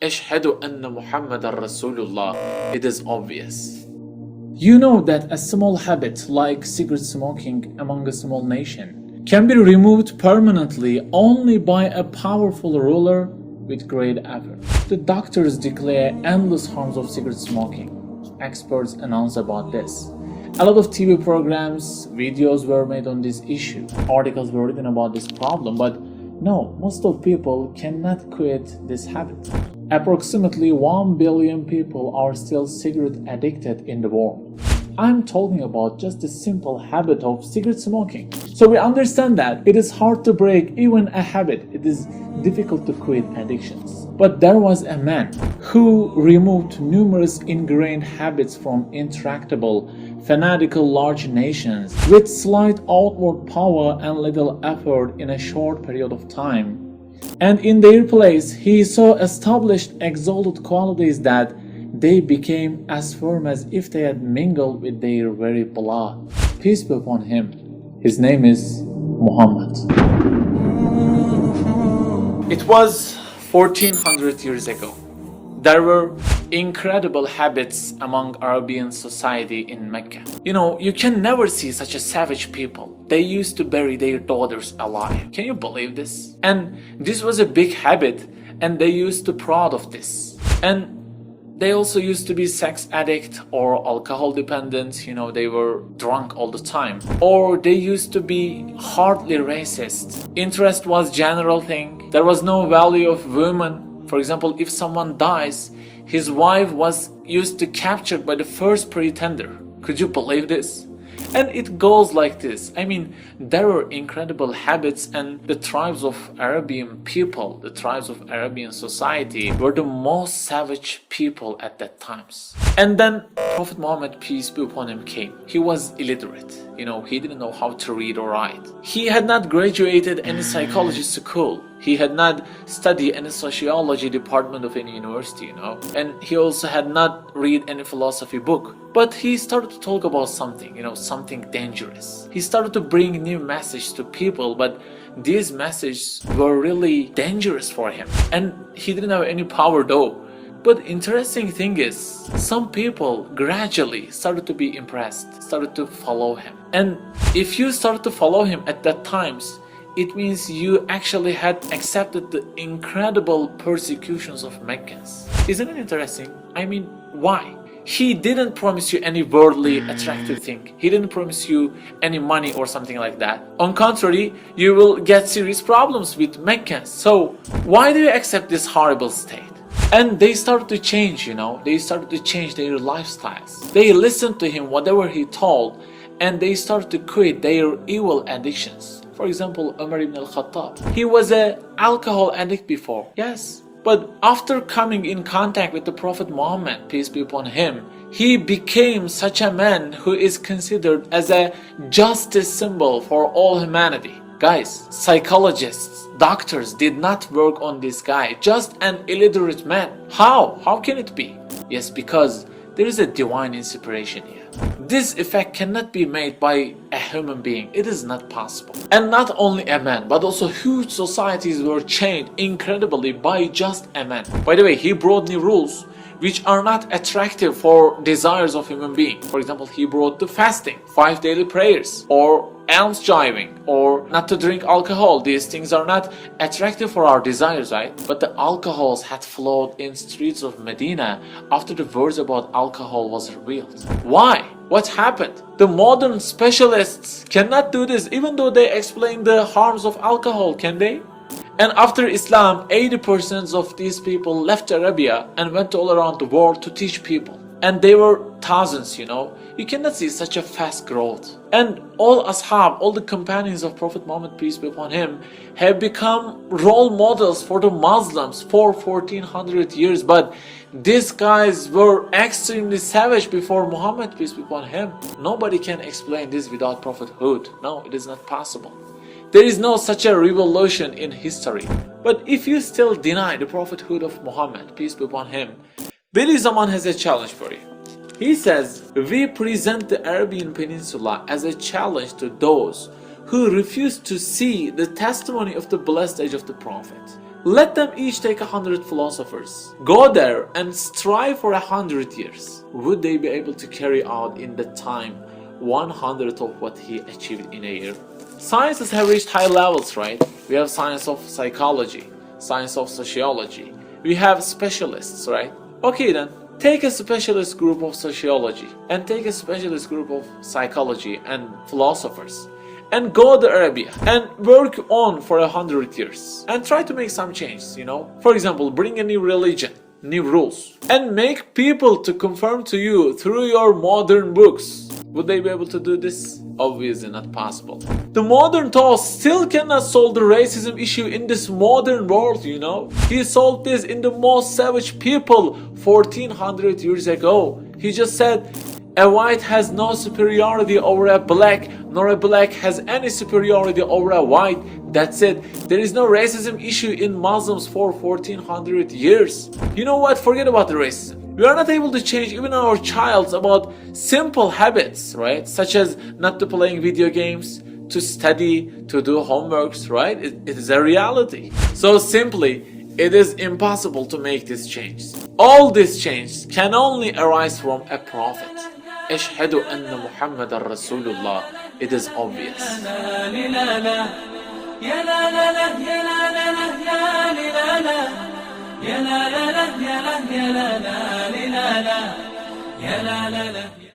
Ashhadu anna Muhammadan Rasulullah. It is obvious. You know that a small habit like cigarette smoking among a small nation can be removed permanently only by a powerful ruler with great effort. The doctors declare endless harms of cigarette smoking. Experts announce about this. A lot of TV programs, videos were made on this issue. Articles were written about this problem, but no, most of people cannot quit this habit. Approximately 1 billion people are still cigarette addicted in the world. I'm talking about just the simple habit of cigarette smoking. So we understand that it is hard to break even a habit. It is difficult to quit addictions. But there was a man who removed numerous ingrained habits from intractable, fanatical large nations with slight outward power and little effort in a short period of time. And in their place, he so established exalted qualities that they became as firm as if they had mingled with their very blood. Peace be upon him. His name is Muhammad. It was 1400 years ago. There were incredible habits among Arabian society in Mecca. You can never see such a savage people. They used to bury their daughters alive. Can you believe this? And this was a big habit, and they used to be proud of this. And they also used to be sex addict or alcohol dependent. They were drunk all the time. Or they used to be hardly racist. Interest was general thing. There was no value of women. For example, if someone dies, his wife was used to captured by the first pretender. Could you believe this? And it goes like this. There were incredible habits, and the tribes of Arabian people, the tribes of Arabian society were the most savage people at that times. And then Prophet Muhammad, peace be upon him, came. He was illiterate. He didn't know how to read or write. He had not graduated any psychology school. He had not studied any sociology department of any university, and he also had not read any philosophy book. But he started to talk about something, something dangerous. He started to bring new message to people, but these messages were really dangerous for him. And he didn't have any power though. But interesting thing is, some people gradually started to be impressed, started to follow him. And if you started to follow him at that times, it means you actually had accepted the incredible persecutions of Meccans. Isn't it interesting? Why? He didn't promise you any worldly attractive thing. He didn't promise you any money or something like that. On contrary, you will get serious problems with Meccans. So why do you accept this horrible state? And they started to change, they started to change their lifestyles. They listened to him, whatever he told, and they started to quit their evil addictions. For example, Umar ibn al-Khattab. He was an alcohol addict before. Yes. But after coming in contact with the Prophet Muhammad, peace be upon him, he became such a man who is considered as a justice symbol for all humanity. Guys, psychologists, doctors did not work on this guy, just an illiterate man. How? How can it be? Yes, because there is a divine inspiration here. This effect cannot be made by a human being. It is not possible. And not only a man, but also huge societies were changed incredibly by just a man. By the way, he brought new rules which are not attractive for desires of human being. For example, he brought the fasting, 5 daily prayers, or alms jiving, or not to drink alcohol. These things are not attractive for our desires, right? But the alcohols had flowed in streets of Medina after the words about alcohol was revealed. Why? What happened? The modern specialists cannot do this, even though they explain the harms of alcohol, can they? And after Islam, 80% of these people left Arabia and went all around the world to teach people. And they were thousands, You cannot see such a fast growth. And all ashab, all the companions of Prophet Muhammad, peace be upon him, have become role models for the Muslims for 1400 years. But these guys were extremely savage before Muhammad, peace be upon him. Nobody can explain this without prophethood. No, it is not possible. There is no such a revolution in history. But if you still deny the prophethood of Muhammad, peace be upon him, Billy Zaman has a challenge for you. He says, we present the Arabian Peninsula as a challenge to those who refuse to see the testimony of the blessed age of the Prophet. Let them each take 100 philosophers. Go there and strive for 100 years. Would they be able to carry out in the time 100 of what he achieved in a year? Sciences have reached high levels, right? We have science of psychology, science of sociology. We have specialists, right? Okay then, take a specialist group of sociology and take a specialist group of psychology and philosophers and go to Arabia and work on for 100 years and try to make some changes, For example, bring a new religion, new rules, and make people to conform to you through your modern books. Would they be able to do this? Obviously not possible. The modern thought still cannot solve the racism issue in this modern world, He solved this in the most savage people 1400 years ago. He just said, a white has no superiority over a black, nor a black has any superiority over a white. That's it. There is no racism issue in Muslims for 1400 years. You know what? Forget about the racism. We are not able to change even our childs about simple habits, right? Such as not to playing video games, to study, to do homeworks, right? It is a reality. So simply, it is impossible to make this change. All these changes can only arise from a prophet. Ashhadu anna Muhammadan Rasulullah. It is obvious.